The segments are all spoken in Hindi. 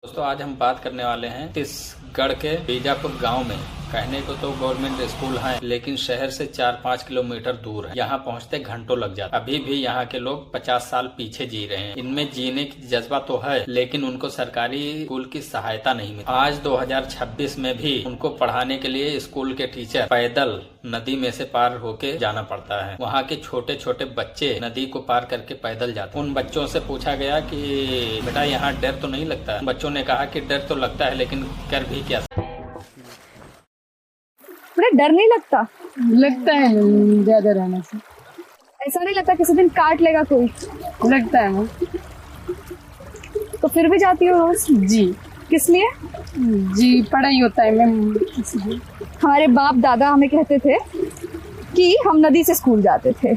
दोस्तों आज हम बात करने वाले हैं छत्तीसगढ़ के बीजापुर गांव में। कहने को तो गवर्नमेंट स्कूल है, लेकिन शहर से 4-5 किलोमीटर दूर है। यहाँ पहुँचते घंटों लग जाते। अभी भी यहाँ के लोग 50 साल पीछे जी रहे हैं। इनमें जीने की जज्बा तो है, लेकिन उनको सरकारी स्कूल की सहायता नहीं मिली। आज 2026 में भी उनको पढ़ाने के लिए स्कूल के टीचर पैदल नदी में से पार होके जाना पड़ता है। वहाँ के छोटे छोटे बच्चे नदी को पार करके पैदल जाते हैं। उन बच्चों से पूछा गया कि बेटा यहाँ डर तो नहीं लगता? बच्चों ने कहा कि डर तो लगता है, लेकिन कर भी क्या। डर नहीं लगता? लगता है ज्यादा रहने से। ऐसा नहीं लगता किसी दिन काट लेगा कोई? लगता है। तो फिर भी जाती हो रोज? जी। किस लिए? जी पढ़ाई होता है मैम, इसलिए। हमारे बाप दादा हमें कहते थे कि हम नदी से स्कूल जाते थे,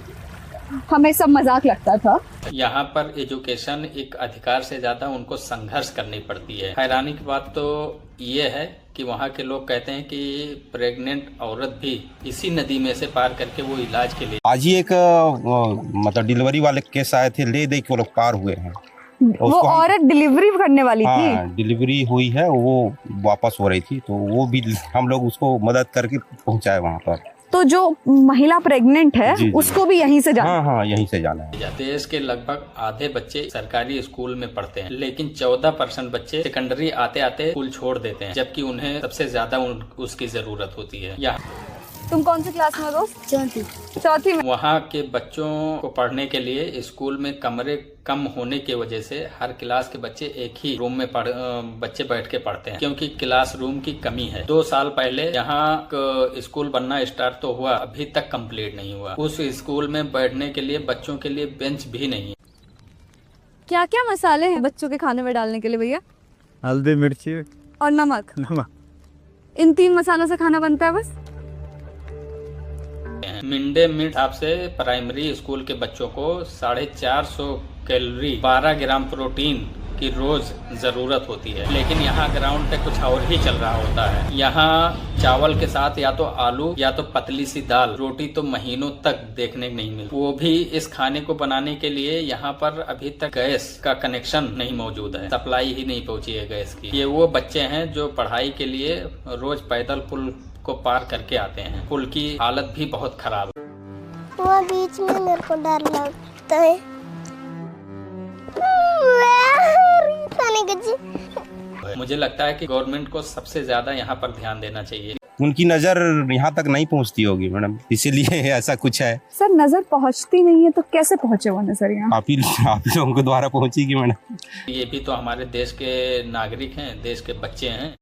हमें सब मजाक लगता था। यहाँ पर एजुकेशन एक अधिकार से ज्यादा उनको संघर्ष करनी पड़ती है। हैरानी की बात तो ये है कि वहाँ के लोग कहते हैं कि प्रेग्नेंट औरत भी इसी नदी में से पार करके वो इलाज के लिए। आज ही एक मतलब डिलीवरी वाले केस आए थे, ले दे के वो लोग पार हुए हैं। वो औरत डिलीवरी करने वाली थी। हाँ, डिलीवरी हुई है, वो वापस हो रही थी, तो वो भी हम लोग उसको मदद करके पहुँचाए वहाँ पर। तो जो महिला प्रेग्नेंट है जी। उसको भी यहीं से जाना? हाँ, यहीं से जाना है। देश के लगभग आधे बच्चे सरकारी स्कूल में पढ़ते हैं, लेकिन 14% बच्चे सेकेंडरी आते आते स्कूल छोड़ देते हैं, जबकि उन्हें सबसे ज्यादा उसकी जरूरत होती है। तुम कौन सी क्लास में हो दोस्त? चौथी में। वहाँ के बच्चों को पढ़ने के लिए स्कूल में कमरे कम होने की वजह से हर क्लास के बच्चे एक ही रूम में बच्चे बैठ के पढ़ते हैं, क्योंकि क्लास रूम की कमी है। 2 साल पहले यहाँ स्कूल बनना स्टार्ट तो हुआ, अभी तक कंप्लीट नहीं हुआ। उस स्कूल में बैठने के लिए बच्चों के लिए बेंच भी नहीं है। क्या क्या मसाले हैं बच्चों के खाने में डालने के लिए भैया? हल्दी, मिर्ची और नमक। इन 3 मसालों से खाना बनता है बस? मिड डे मील हिसाब से प्राइमरी स्कूल के बच्चों को 450 कैलोरी, 12 ग्राम प्रोटीन की रोज जरूरत होती है, लेकिन यहाँ ग्राउंड पे कुछ और ही चल रहा होता है। यहाँ चावल के साथ या तो आलू या तो पतली सी दाल, रोटी तो महीनों तक देखने को नहीं मिलती। वो भी इस खाने को बनाने के लिए यहाँ पर अभी तक गैस का कनेक्शन नहीं मौजूद है, सप्लाई ही नहीं पहुंची है गैस की। ये वो बच्चे हैं जो पढ़ाई के लिए रोज पैदल पुल को पार करके आते हैं। पुल की हालत भी बहुत खराब है। वो बीच में मेरे को डर लगता है। मुझे लगता है कि गवर्नमेंट को सबसे ज्यादा यहाँ पर ध्यान देना चाहिए। उनकी नजर यहाँ तक नहीं पहुँचती होगी मैडम, इसीलिए ऐसा कुछ है। सर नजर पहुँचती नहीं है तो कैसे पहुँचे वो नजर यहाँ? आप लोगों के द्वारा पहुँचेगी मैडम। ये भी तो हमारे देश के नागरिक हैं, देश के बच्चे हैं।